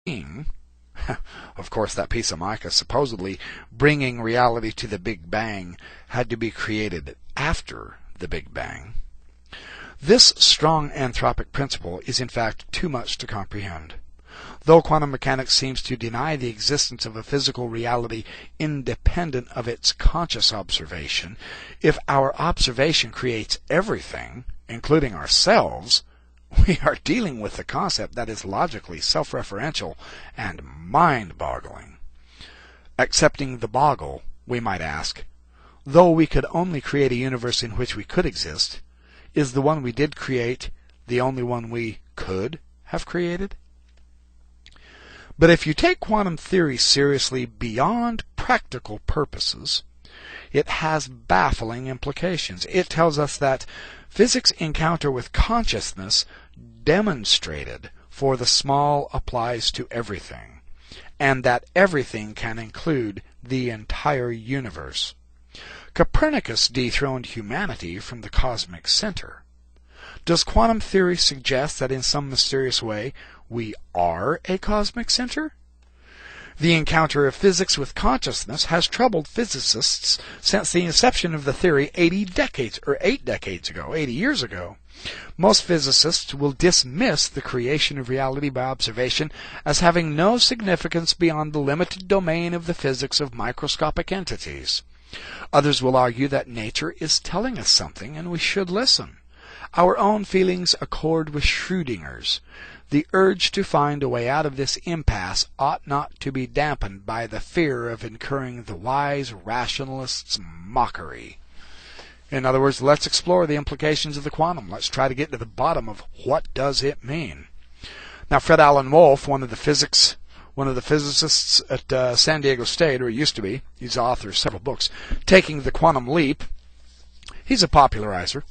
Of course, that piece of mica supposedly bringing reality to the Big Bang had to be created after the Big Bang. This strong anthropic principle is in fact too much to comprehend. Though quantum mechanics seems to deny the existence of a physical reality independent of its conscious observation, if our observation creates everything, including ourselves, we are dealing with a concept that is logically self-referential and mind-boggling. Accepting the boggle, we might ask, though we could only create a universe in which we could exist, is the one we did create the only one we could have created? But if you take quantum theory seriously beyond practical purposes, it has baffling implications. It tells us that physics' encounter with consciousness demonstrated for the small applies to everything, and that everything can include the entire universe. Copernicus dethroned humanity from the cosmic center. Does quantum theory suggest that in some mysterious way we are a cosmic center? The encounter of physics with consciousness has troubled physicists since the inception of the theory 8 decades ago, 80 years ago. Most physicists will dismiss the creation of reality by observation as having no significance beyond the limited domain of the physics of microscopic entities. Others will argue that nature is telling us something and we should listen. Our own feelings accord with Schrödinger's. The urge to find a way out of this impasse ought not to be dampened by the fear of incurring the wise rationalist's mockery. In other words, let's explore the implications of the quantum. Let's try to get to the bottom of what does it mean. Now, Fred Alan Wolf, one of the physicists at San Diego State, or he used to be, he's the author of several books, Taking the Quantum Leap, he's a popularizer.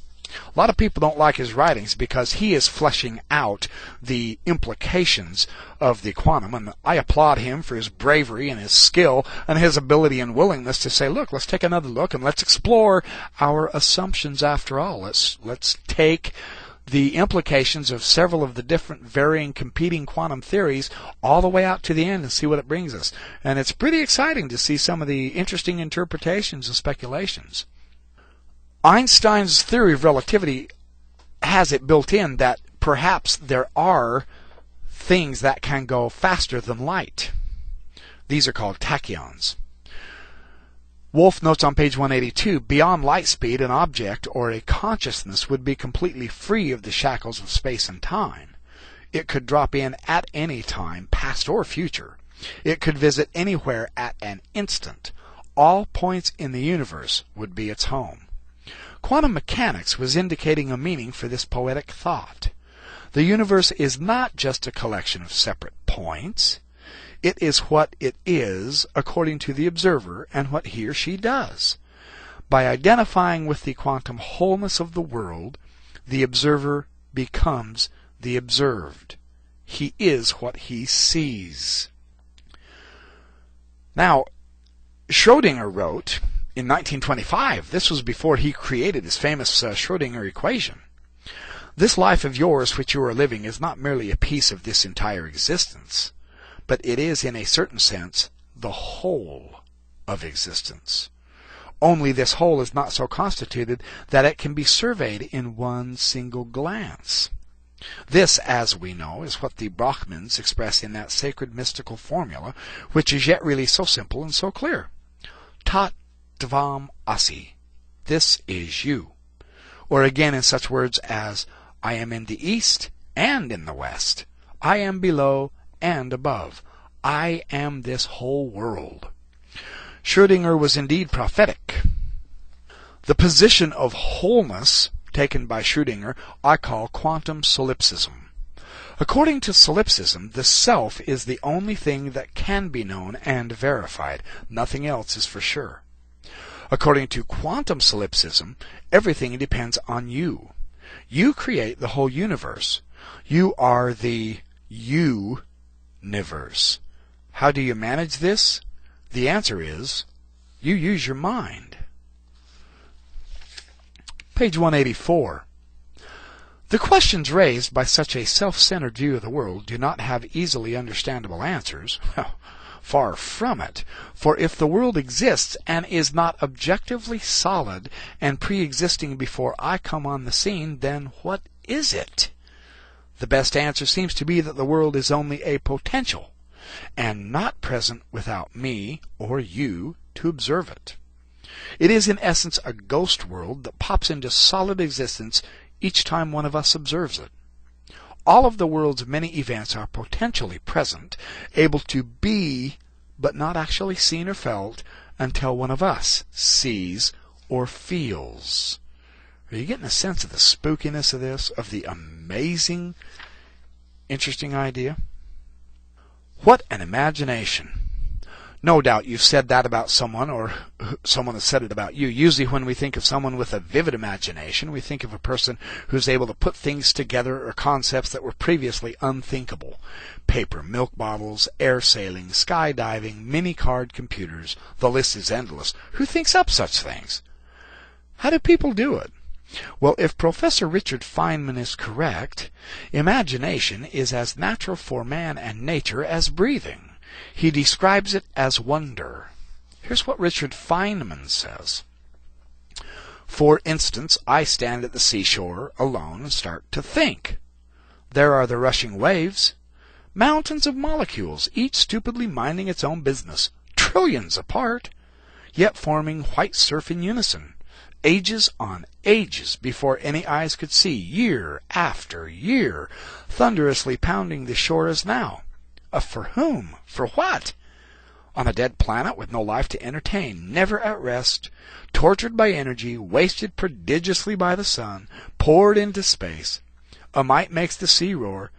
A lot of people don't like his writings because he is fleshing out the implications of the quantum, and I applaud him for his bravery and his skill and his ability and willingness to say, look, let's take another look and let's explore our assumptions after all. Let's take the implications of several of the different varying competing quantum theories all the way out to the end and see what it brings us. And it's pretty exciting to see some of the interesting interpretations and speculations. Einstein's theory of relativity has it built in that perhaps there are things that can go faster than light. These are called tachyons. Wolf notes on page 182, beyond light speed, an object or a consciousness would be completely free of the shackles of space and time. It could drop in at any time, past or future. It could visit anywhere at an instant. All points in the universe would be its home. Quantum mechanics was indicating a meaning for this poetic thought. The universe is not just a collection of separate points. It is what it is according to the observer and what he or she does. By identifying with the quantum wholeness of the world, the observer becomes the observed. He is what he sees. Now, Schrödinger wrote in 1925, this was before he created his famous Schrödinger equation, this life of yours which you are living is not merely a piece of this entire existence, but it is in a certain sense the whole of existence. Only this whole is not so constituted that it can be surveyed in one single glance. This, as we know, is what the Brahmins express in that sacred mystical formula, which is yet really so simple and so clear. Tat Tvam Asi. This is you. Or again in such words as, I am in the east and in the west. I am below and above. I am this whole world. Schrödinger was indeed prophetic. The position of wholeness taken by Schrödinger I call quantum solipsism. According to solipsism, the self is the only thing that can be known and verified. Nothing else is for sure. According to quantum solipsism, everything depends on you. You create the whole universe. You are the you-niverse. How do you manage this? The answer is, you use your mind. Page 184. The questions raised by such a self-centered view of the world do not have easily understandable answers. Well, far from it. For if the world exists and is not objectively solid and pre-existing before I come on the scene, then what is it? The best answer seems to be that the world is only a potential, and not present without me or you to observe it. It is in essence a ghost world that pops into solid existence each time one of us observes it. All of the world's many events are potentially present, able to be, but not actually seen or felt until one of us sees or feels. Are you getting a sense of the spookiness of this, of the amazing, interesting idea? What an imagination! No doubt you've said that about someone, or someone has said it about you. Usually when we think of someone with a vivid imagination, we think of a person who's able to put things together or concepts that were previously unthinkable. Paper milk bottles, air sailing, skydiving, mini-card computers. The list is endless. Who thinks up such things? How do people do it? Well, if Professor Richard Feynman is correct, imagination is as natural for man and nature as breathing. He describes it as wonder. Here's what Richard Feynman says. For instance, I stand at the seashore alone and start to think. There are the rushing waves, mountains of molecules, each stupidly minding its own business, trillions apart, yet forming white surf in unison, ages on ages before any eyes could see, year after year, thunderously pounding the shore as now. For whom? For what? On a dead planet with no life to entertain, never at rest, tortured by energy, wasted prodigiously by the sun, poured into space. A might makes the sea roar.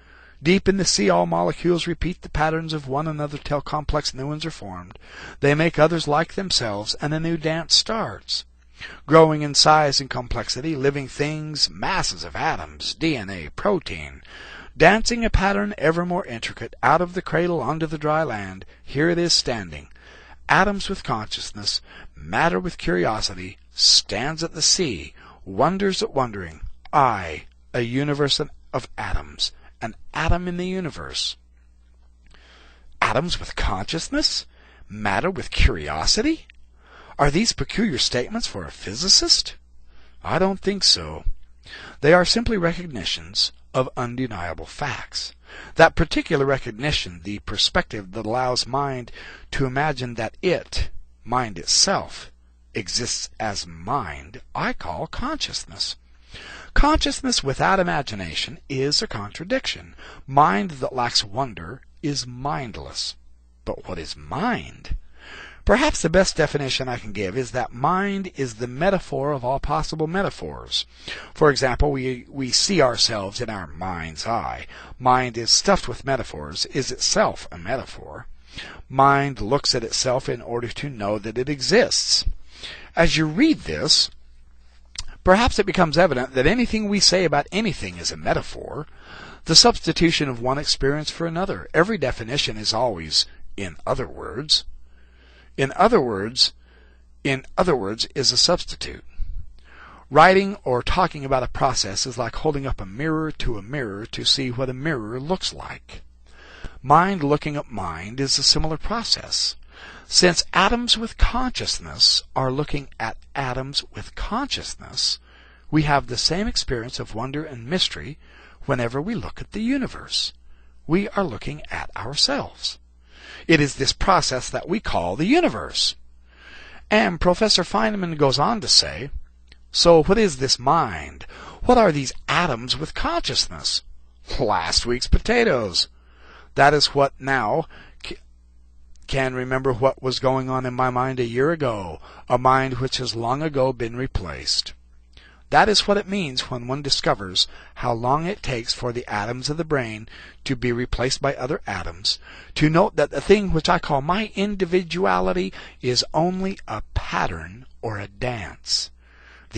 Deep in the sea all molecules repeat the patterns of one another till complex new ones are formed. They make others like themselves, and a new dance starts. Growing in size and complexity, living things, masses of atoms, DNA, protein, dancing a pattern ever more intricate, out of the cradle onto the dry land, here it is standing. Atoms with consciousness, matter with curiosity, stands at the sea, wonders at wondering. I, a universe of atoms, an atom in the universe. Atoms with consciousness? Matter with curiosity? Are these peculiar statements for a physicist? I don't think so. They are simply recognitions of undeniable facts. That particular recognition, the perspective that allows mind to imagine that it, mind itself, exists as mind, I call consciousness. Consciousness without imagination is a contradiction. Mind that lacks wonder is mindless. But what is mind? Perhaps the best definition I can give is that mind is the metaphor of all possible metaphors. For example, we see ourselves in our mind's eye. Mind is stuffed with metaphors, is itself a metaphor. Mind looks at itself in order to know that it exists. As you read this, perhaps it becomes evident that anything we say about anything is a metaphor, the substitution of one experience for another. Every definition is always, in other words. In other words is a substitute. Writing or talking about a process is like holding up a mirror to see what a mirror looks like. Mind looking at mind is a similar process. Since atoms with consciousness are looking at atoms with consciousness, we have the same experience of wonder and mystery whenever we look at the universe. We are looking at ourselves. It is this process that we call the universe. And Professor Feynman goes on to say, so what is this mind? What are these atoms with consciousness? Last week's potatoes. That is what now can remember what was going on in my mind a year ago, a mind which has long ago been replaced. That is what it means when one discovers how long it takes for the atoms of the brain to be replaced by other atoms, to note that the thing which I call my individuality is only a pattern or a dance.